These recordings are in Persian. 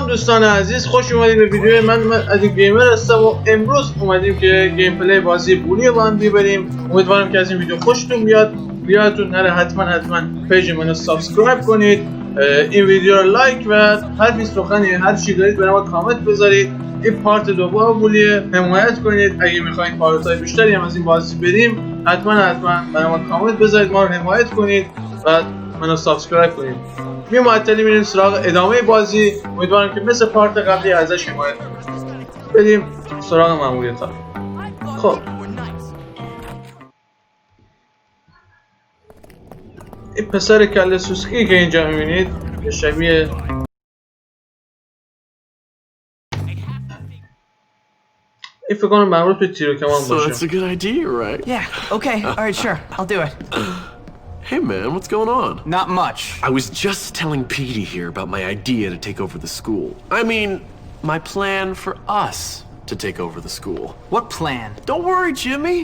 دوستان عزیز، خوش اومدید به ویدیو من AdibGamer هستم و امروز اومدیم که گیم پلی بازی بولی رو با هم بریم. امیدوارم که از این ویدیو خوشتون بیاد. یادتون نره حتما پیج منو سابسکرایب کنید، این ویدیو رو لایک و هر سخنی هر چی دارید برام کامنت بذارید. این پارت دوم بولیه، حمایت کنید. اگه میخواین پارت‌های بیشتری هم از این بازی بریم حتما برام کامنت بذارید، ما رو حمایت کنید و منو سابسکرایب کنید. می معطلی میریم سراغ ادامه بازی. امیدوارم که مثل پارت قبلی ازش حمایت کنید. بریم سراغ ماموریت‌ها. خب این پسر کله سوسکی که اینجا میبینید که شبیه این فکر کنم مربوط به تیر و کمان باشه. So that's a good idea, right? Yeah, okay, alright, sure, I'll do it. Hey man, what's going on? Not much. I was just telling Petey here about my idea to take over the school. I mean, my plan for us to take over the school. What plan? Don't worry, Jimmy.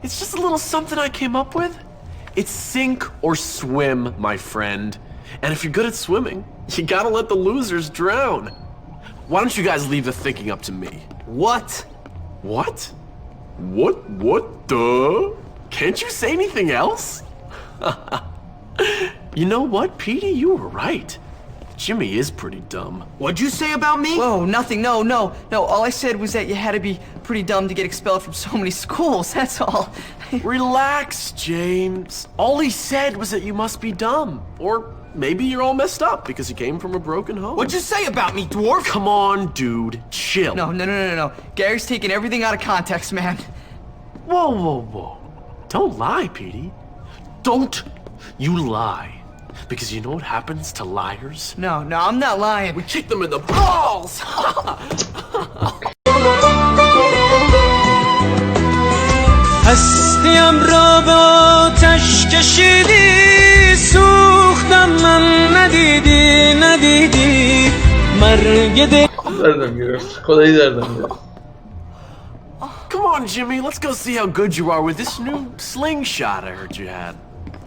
It's just a little something I came up with. It's sink or swim, my friend. And if you're good at swimming, you gotta let the losers drown. Why don't you guys leave the thinking up to me? What? What? What the? Can't you say anything else? You know what, Petey? You were right. Jimmy is pretty dumb. What'd you say about me? Whoa, nothing, no. All I said was that you had to be pretty dumb to get expelled from so many schools, that's all. Relax, James. All he said was that you must be dumb. Or maybe you're all messed up because you came from a broken home. What'd you say about me, dwarf? Come on, dude. Chill. No. Gary's taking everything out of context, man. Whoa. Don't lie, Petey. Don't you lie. Because you know what happens to liars? No, I'm not lying. We kick them in the balls! هستیم را به آتش کشیدی، سوختم من ندیدی مرگ دردم گرفت، خدایی دردم گرفت. Come on, Jimmy, let's go see how good you are with this new slingshot I heard you had.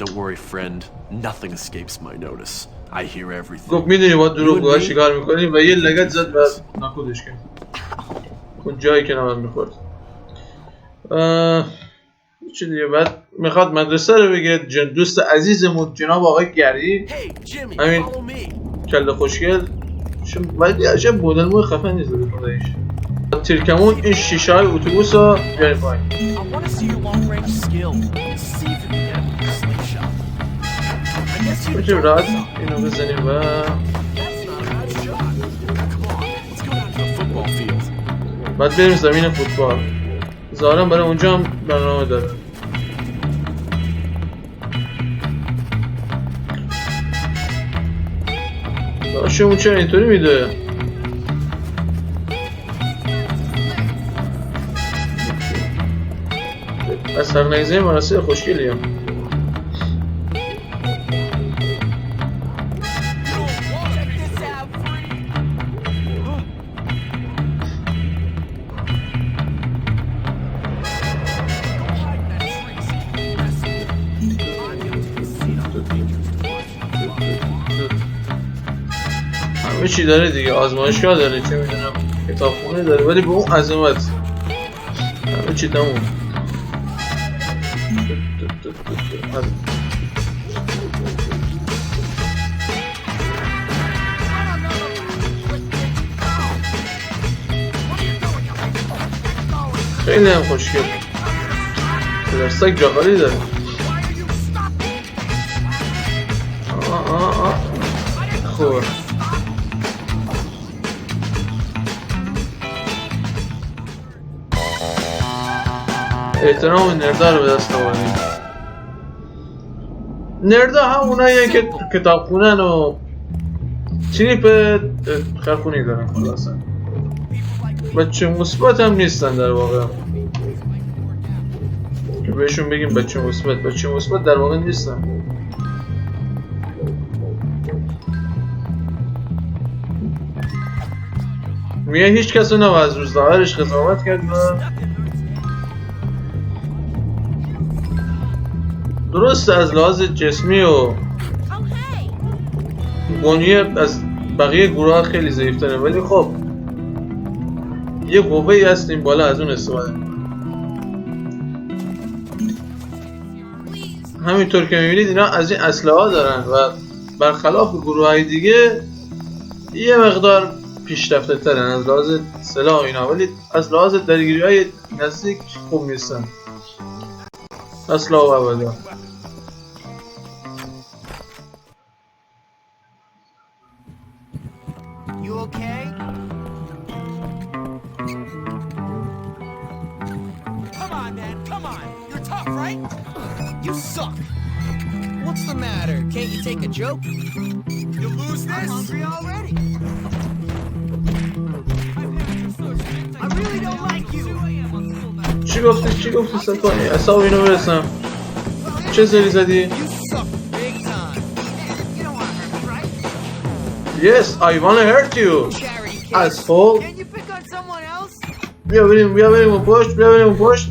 Don't worry, friend. Nothing escapes my notice. I hear everything. گفت میدونی با دروغگوها شکار میکنیم و یه لگت زد و ناخودش کرد. اون جایی که نمید میخورد. چی دیگه بعد میخواد مدرسه رو بگیره. دوست عزیزمون جناب آقای گری، همین کله خوشگل ولی عجب مدل موی خفن نیست به خداییش. تیرکمون این شیشه های اتوبوس رو بیاریم پایین. میتونیم راحت اینو بزنیم و بعد بریم زمین فوتبال. ظاهرا برای اونجا هم برنامه داره. داشتمون چرا اینطوری میده؟ از سرنگزه مرسی خوشگلی هم همه چی داره دیگه، آزمایشگاه داره، چه میدونم کتابخونه داره، ولی به اون عظمت همه چی تموم. خیلی هم خوشگل، پلاستیک جاغالی داره. خوبه. احترام نردا رو به دست آوردیم. نردا همونایی که کتابخونن و تریپ خرخونی دارن. خلاصا بچه مثبت هم نیستن در واقع، که بهشون بگیم بچه مثبت در واقع نیستن. میگه هیچ کس رو نباید از روزنامه‌اش قضاوت کرد و درست از لحاظ جسمی و بنیه از بقیه گروه ها خیلی ضعیفتره، ولی خب یه قوه‌ای هست این بالا از اون استفاده. همینطور که میبینید اینا از این اسلحه ها دارن و برخلاف گروه های دیگه یه مقدار پیشرفته ترن از لحاظ سلاح اینا، ولی از لحاظ درگیری های نزدیک خوب نیستن اصلا و ابدا. You okay? Come on, man, come on. You're tough, right? You suck. What's the matter? Can't you take a joke? You lose this? I'm hungry already. I really don't like you. چی گفتی سلطانی؟ اصاب اینو برسم. چه زری زدی؟ You suck big time. You don't want to hurt me, right? Yes, I wanna hurt you. Charity case. Asshole. Can you pick on someone else? بیا بریم اون پشت.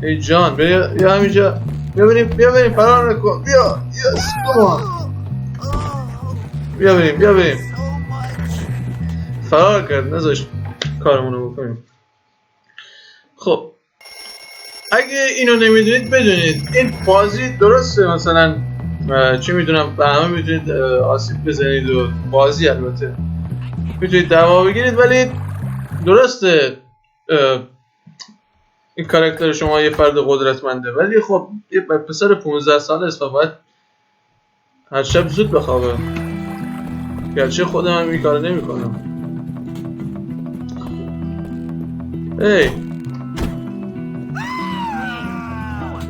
ای جان بیا همینجا. بیا بریم فرار نکن. بیا. Yes, come on. بیا بریم. فرار کرد، نذاش کارمونو بکنیم. خب اگه اینو نمیدونید بدونید این بازی درسته، مثلا چی میدونم به همه میتونید آسیب بزنید و بازی البته میتونید دعوا بگیرید، ولی درسته این کاراکتر شما یه فرد قدرتمنده، ولی خب یه پسر 15 ساله است و باید هر شب زود بخوابه، گرچه خودم هم این کارو نمیکنم.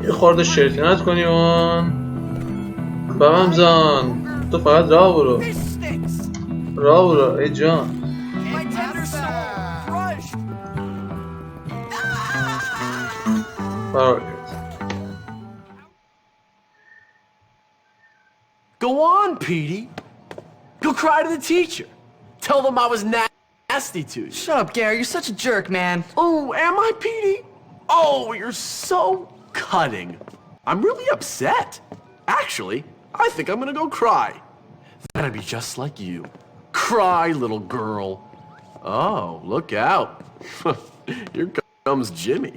یه خورده شیطنت کنیم بابامزان، تو فقط راه برو ای جان. Go on, Petey. Go cry to the teacher. Tell them I was nasty to you. Shut up, Gary. You're such a jerk, man. Oh, am I, Petey? Oh, you're so cutting. I'm really upset. Actually, I think I'm gonna go cry. Then I'd be just like you. Cry, little girl. Oh, look out. Here comes Jimmy.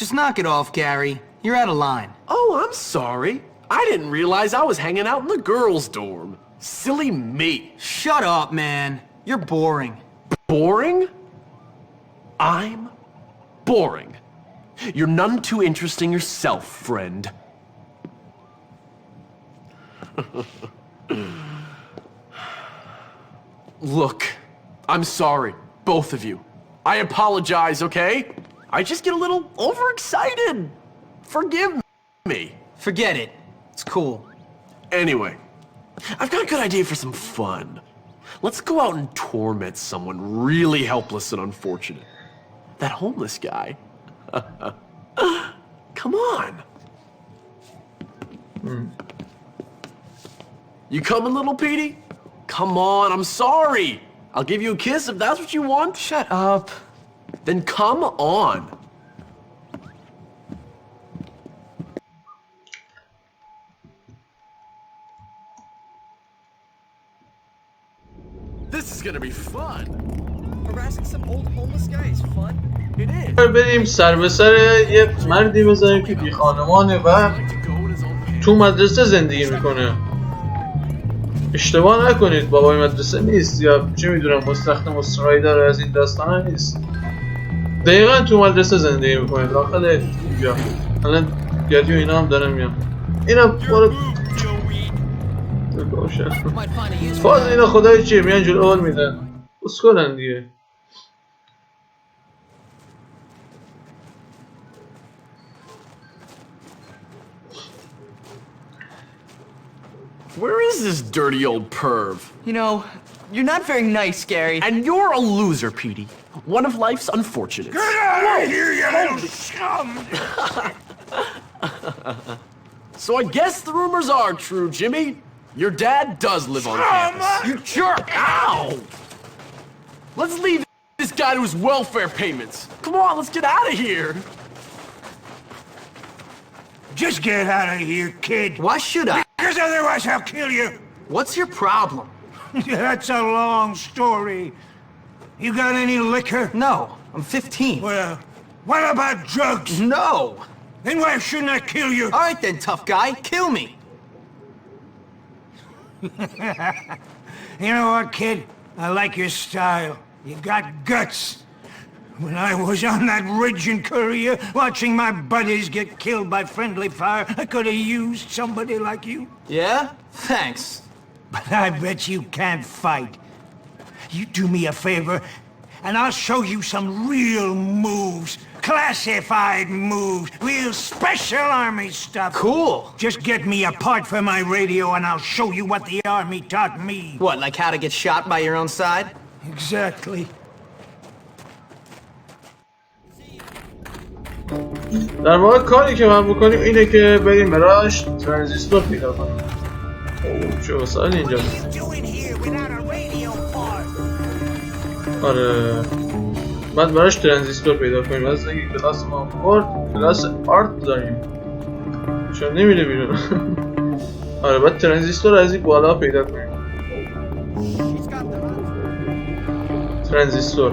Just knock it off, Gary. You're out of line. Oh, I'm sorry. I didn't realize I was hanging out in the girls' dorm. Silly me. Shut up, man. You're boring. Boring? I'm boring. You're none too interesting yourself, friend. Look, I'm sorry, both of you. I apologize, okay? I just get a little overexcited. Forgive me. Forget it. It's cool. Anyway, I've got a good idea for some fun. Let's go out and torment someone really helpless and unfortunate. That homeless guy. Come on. You coming, little Petey? Come on, I'm sorry. I'll give you a kiss if that's what you want. Shut up. Then come on. This is gonna be fun. Harassing some old homeless guy is fun. It is. بریم سر به سر یه مردی بزنیم که بی خانمانه و تو مدرسه زندگی میکنه. اشتباه نکنید، بابای مدرسه نیست یا چه میدونم مستخدم استرایدر از این داستانا نیست. دقیقا تو مدرسه زندگی میکنه داخل اینجا. الان گردی و اینا هم دارن میان. اینا برو فاز اینا خدای چیه میان جلو اول میدن اسکلن دیگه. Where is this dirty old perv? You know, you're not very nice, Gary. And you're a loser, Petey. One of life's unfortunates. Get out of here, you little scum! So I guess the rumors are true, Jimmy. Your dad does live on campus. You jerk! Ow! Let's leave this guy to his welfare payments. Come on, let's get out of here. Just get out of here, kid. Why should I? Because otherwise I'll kill you. What's your problem? That's a long story. You got any liquor? No, I'm 15. Well, what about drugs? No! Then why shouldn't I kill you? All right then, tough guy, kill me. You know what, kid? I like your style. You got guts. When I was on that ridge in Korea, watching my buddies get killed by friendly fire, I could have used somebody like you. Yeah? Thanks. But I bet you can't fight. You do me a favor, and I'll show you some real moves. Classified moves. Real special army stuff. Cool. Just get me a part for my radio, and I'll show you what the army taught me. What, like how to get shot by your own side? Exactly. در واقع کاری که من بکنیم اینه که بریم براش ترانزیستور پیدا کنیم. چه وسایل اینجا بود؟ آره بعد براش ترانزیستور پیدا کنیم. از اینکه کلاس ما پارت کلاس آرت داریم چون نمیره بیرون. آره بعد ترانزیستور از این بالا پیدا کنیم. ترانزیستور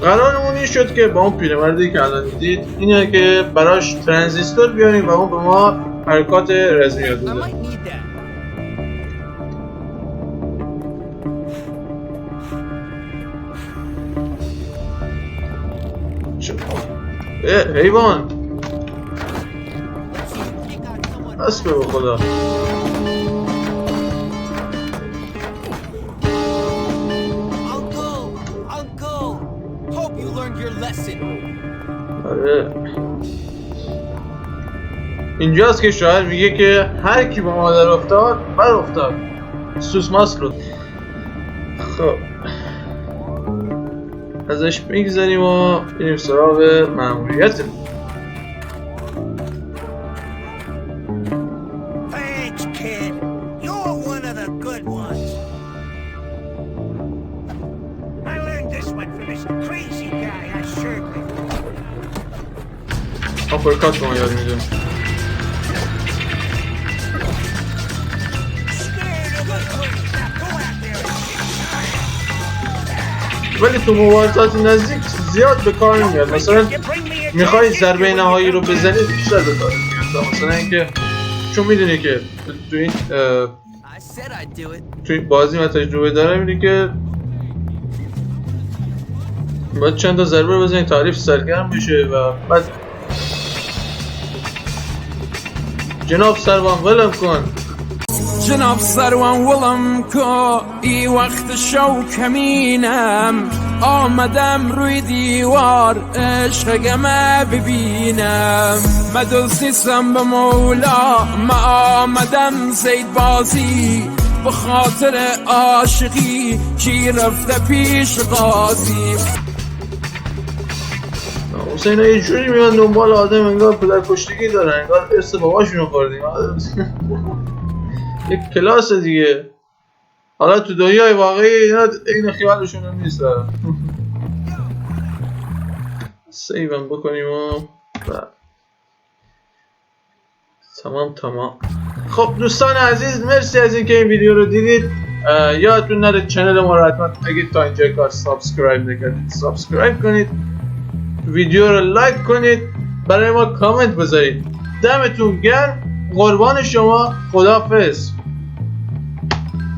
قرارمون این شد که با اون پیرمردی که الان دیدید اینه که براش ترانزیستور بیاریم و اون به ما حرکات رزمی یاد بده. حیوان بس به خدا. آره اینجاست که شاعر میگه که هر کی با مادر افتاد بر افتاد. سوس ماسک رو خب ازش میگذاریم و بریم سراغ مأموریتمون. آپرکات به ما یاد میده. ولی تو مبارزات نزدیک زیاد به کار نمیاد. مثلا میخوای ضربه نهایی رو بزنی بیشتر به کار میاد. مثلا اینکه چون میدونی که تو این بازی من تجربه دارم اینه که باید چند تا ضربه رو بزنی تعریف سرگرم بشه و بعد جناب سروان ولم کن. جناب سروان ولم کن ای وقت شو کمینم آمدم روی دیوار عشقم ببینم مدوز نیستم به مولا ما آمدم زید بازی به خاطر عاشقی کی رفته پیش قاضی. حسین ها یه جوری میان دنبال آدم انگار پدر کشتگی دارن انگار ارث باباشونو خوردیم. یک کلاس دیگه. حالا تو دنیای واقعی اینا این خیالشون هم نیست. سیوم بکنیم و تمام. خب دوستان عزیز مرسی از اینکه این ویدیو رو دیدید. یادتون نره چنل ما رو حتما اگه تا اینجا کار سابسکرایب نکردید سابسکرایب کنید، ویدیو رو لایک کنید، برای ما کامنت بذارید. دمتون گرم، قربان شما، خداحافظ.